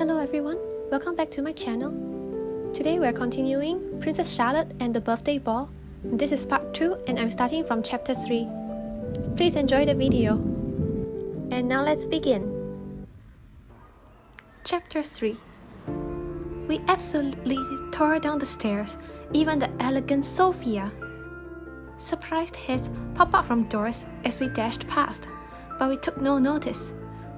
Hello everyone, welcome back to my channel. Today we're continuing Princess Charlotte and the Birthday Ball. This is part 2 and I'm starting from chapter 3. Please enjoy the video. And now let's begin. Chapter 3. We absolutely tore down the stairs, even the elegant Sophia. Surprised heads popped up from doors as we dashed past, but we took no notice.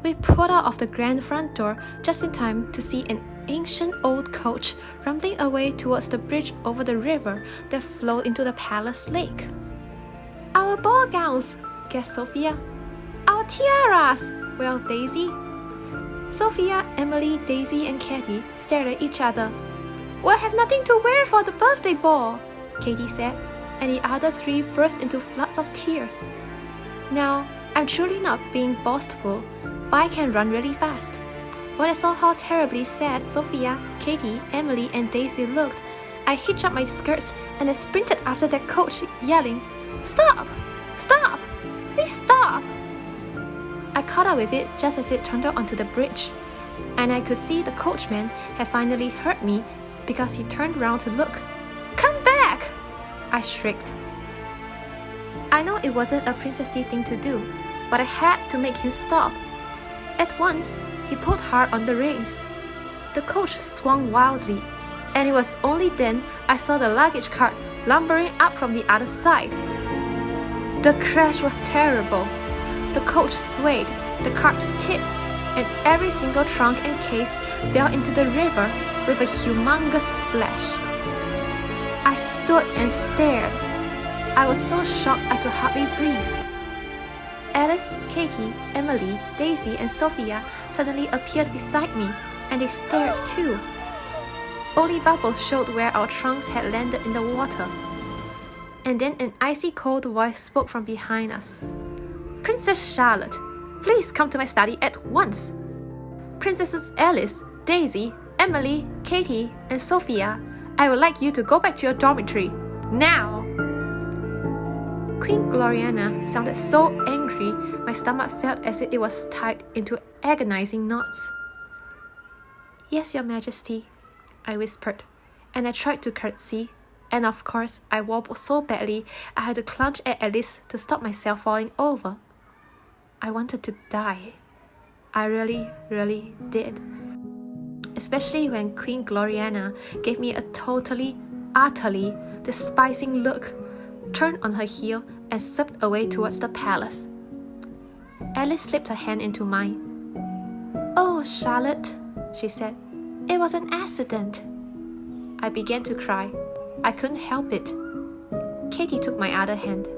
We pulled out of the grand front door just in time to see an ancient old coach rumbling away towards the bridge over the river that flowed into the palace lake. "Our ball gowns!" gasped Sophia. "Our tiaras!" wailed Daisy. Sophia, Emily, Daisy, and Katie stared at each other. "We'll have nothing to wear for the birthday ball," Katie said, and the other three burst into floods of tears. Now, I'm truly not being boastful, but I can run really fast. When I saw how terribly sad Sophia, Katie, Emily, and Daisy looked, I hitched up my skirts and I sprinted after that coach, yelling, "Stop! Stop! Please stop!" I caught up with it just as it turned onto the bridge, and I could see the coachman had finally heard me because he turned round to look. "Come back!" I shrieked. I know it wasn't a princessy thing to do, but I had to make him stop. At once, he pulled hard on the reins. The coach swung wildly, and it was only then I saw the luggage cart lumbering up from the other side. The crash was terrible. The coach swayed, the cart tipped, and every single trunk and case fell into the river with a humongous splash. I stood and stared. I was so shocked I could hardly breathe. Alice, Katie, Emily, Daisy, and Sophia suddenly appeared beside me, and they stared too. Only bubbles showed where our trunks had landed in the water. And then an icy cold voice spoke from behind us. "Princess Charlotte, please come to my study at once. Princesses Alice, Daisy, Emily, Katie, and Sophia, I would like you to go back to your dormitory, now." Queen Gloriana sounded so angry, my stomach felt as if it was tied into agonizing knots. "Yes, Your Majesty," I whispered, and I tried to curtsy, and of course I wobbled so badly I had to clutch at Alice to stop myself falling over. I wanted to die. I really did. Especially when Queen Gloriana gave me a totally, utterly despising look, turned on her heel, and swept away towards the palace. Alice slipped her hand into mine. "Oh, Charlotte," she said, "it was an accident." I began to cry. I couldn't help it. Katie took my other hand.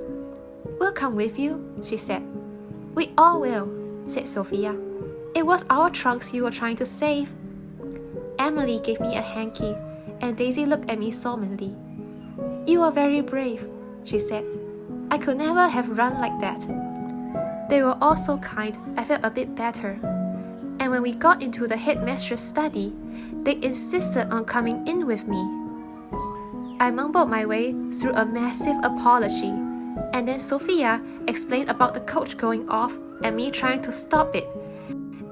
"We'll come with you," she said. "We all will," said Sophia. "It was our trunks you were trying to save." Emily gave me a hanky, and Daisy looked at me solemnly. "You are very brave," she said. "I could never have run like that." They were all so kind, I felt a bit better. And when we got into the headmistress' study, they insisted on coming in with me. I mumbled my way through a massive apology, and then Sophia explained about the coach going off and me trying to stop it.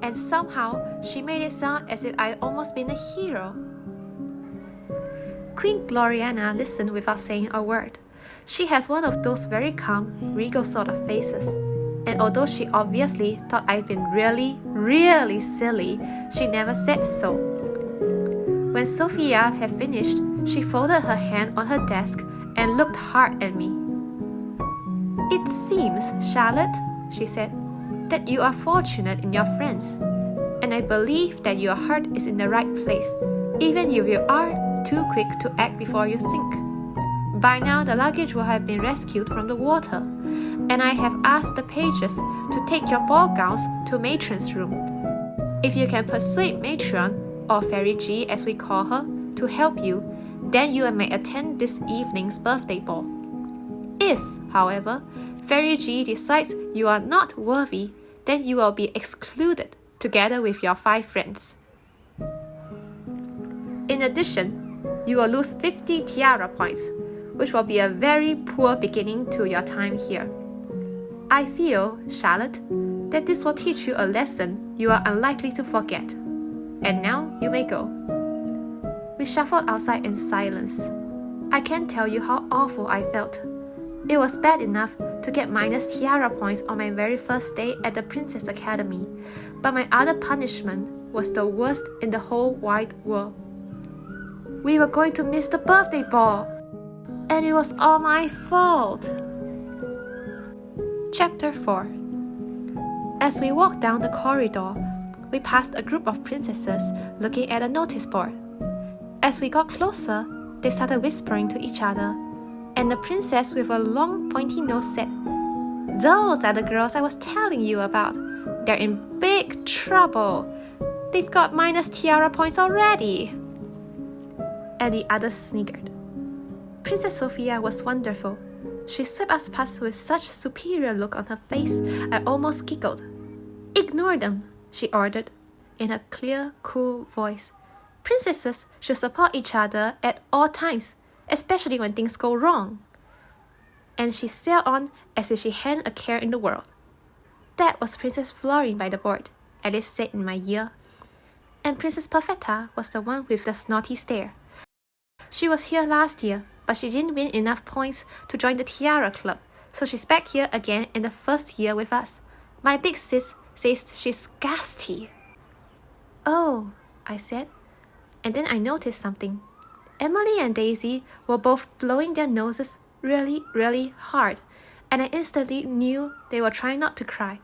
And somehow, she made it sound as if I'd almost been a hero. Queen Gloriana listened without saying a word. She has one of those very calm, regal sort of faces. And although she obviously thought I'd been really silly, she never said so. When Sophia had finished, she folded her hand on her desk and looked hard at me. "It seems, Charlotte," she said, "that you are fortunate in your friends. And I believe that your heart is in the right place, even if you are too quick to act before you think. By now the luggage will have been rescued from the water, and I have asked the pages to take your ball gowns to Matron's room. If you can persuade Matron, or Fairy G as we call her, to help you, then you may attend this evening's birthday ball. If, however, Fairy G decides you are not worthy, then you will be excluded together with your 5 friends. In addition, you will lose 50 tiara points, which will be a very poor beginning to your time here. I feel, Charlotte, that this will teach you a lesson you are unlikely to forget. and now you may go." We shuffled outside in silence. I can't tell you how awful I felt. It was bad enough to get minus Tiara points on my very first day at the Princess Academy, but my other punishment was the worst in the whole wide world. We were going to miss the birthday ball, and it was all my fault. Chapter 4. As we walked down the corridor, we passed a group of princesses looking at a notice board. As we got closer, they started whispering to each other, and the princess with a long pointy nose said, "Those are the girls I was telling you about. They're in big trouble. They've got minus Tiara points already." And the others sniggered. Princess Sophia was wonderful. She swept us past with such superior look on her face, I almost giggled. "Ignore them," she ordered, in her clear, cool voice. "Princesses should support each other at all times, especially when things go wrong." And she sailed on as if she hadn't a care in the world. That was Princess Florine by the board, Alice said in my ear. And Princess Perfetta was the one with the snotty stare. She was here last year, but she didn't win enough points to join the Tiara Club, so she's back here again in the first year with us. My big sis says she's ghastly. "Oh," I said, and then I noticed something. Emily and Daisy were both blowing their noses really, really hard, and I instantly knew they were trying not to cry.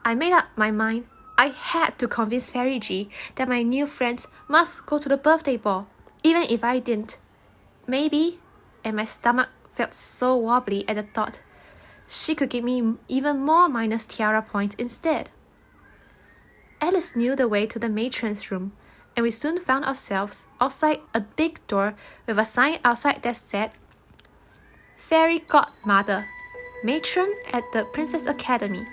I made up my mind. I had to convince Fairy G that my new friends must go to the birthday ball, even if I didn't. Maybe, and my stomach felt so wobbly at the thought, she could give me even more minus Tiara points instead. Alice knew the way to the matron's room, and we soon found ourselves outside a big door with a sign outside that said, "Fairy Godmother, Matron at the Princess Academy.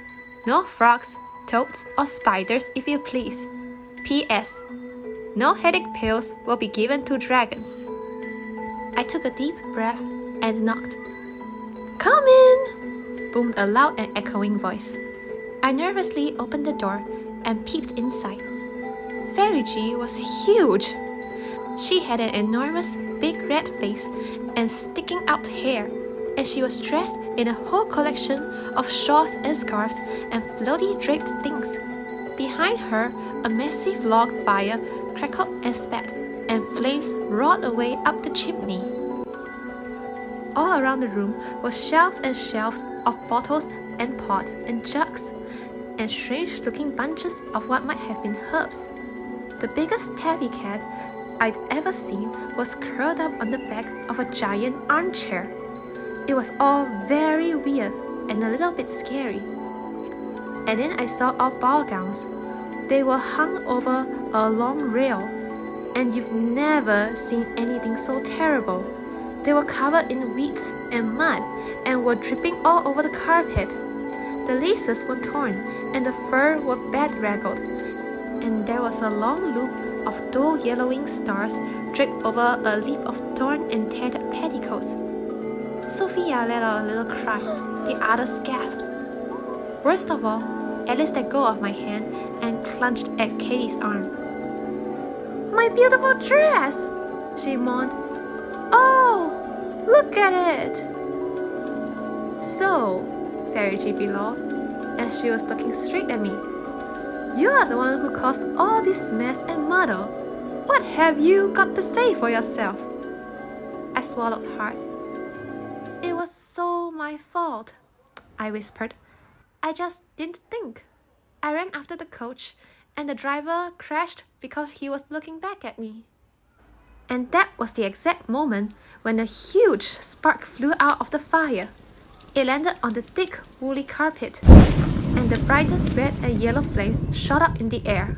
No frogs, toads, or spiders if you please. P.S. No headache pills will be given to dragons." I took a deep breath and knocked. "Come in!" boomed a loud and echoing voice. I nervously opened the door and peeped inside. Fairy G was huge. She had an enormous big red face and sticking out hair, and she was dressed in a whole collection of shawls and scarves and floaty draped things. Behind her, a massive log fire crackled and spat, and flames roared away up the chimney. All around the room were shelves and shelves of bottles and pots and jugs, and strange-looking bunches of what might have been herbs. The biggest tabby cat I'd ever seen was curled up on the back of a giant armchair. It was all very weird and a little bit scary. And then I saw our ball gowns. They were hung over a long rail, and you've never seen anything so terrible. They were covered in weeds and mud and were dripping all over the carpet. The laces were torn and the fur were bedraggled, and there was a long loop of dull yellowing stars draped over a leaf of torn and tattered petticoats. Sophia let out a little cry. The others gasped. Worst of all, Alice let go of my hand and clutched at Katie's arm. "My beautiful dress!" she moaned. "Oh, look at it!" "So," Fairy G bellowed, and she was looking straight at me, "you are the one who caused all this mess and muddle. What have you got to say for yourself?" I swallowed hard. "It was so my fault," I whispered. "I just didn't think. I ran after the coach, and the driver crashed because he was looking back at me." And that was the exact moment when a huge spark flew out of the fire. It landed on the thick, woolly carpet, and the brightest red and yellow flame shot up in the air.